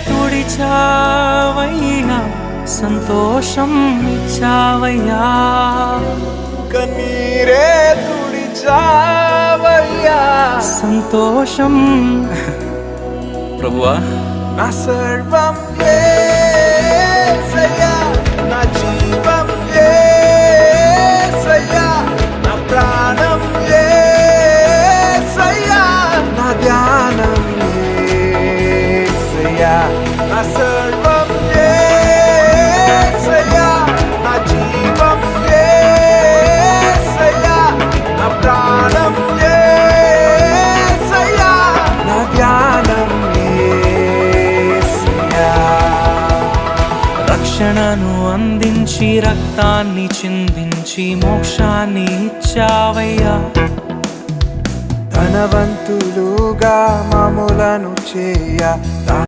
తుడిచావయ్యా సంతోషం ఇచ్చావయ్యా కన్నీరే తుడిచావయ్యా సంతోషం ప్రభువా నా సర్వం యేసయ్యా నా జీవం యేసయ్యా నా ప్రాణం యేసయ్యా నా ధ్యానం యేసయ్యా నా సర్వం యేసయ్యా నా జీవం యేసయ్యా నా ప్రాణం యేసయ్యా నా ధ్యానం రక్షణను అందించి రక్తాన్ని చిందించి మోక్షాన్ని ఇచ్చావయ్యా ధనవంతులుగా మమ్ములను చేయ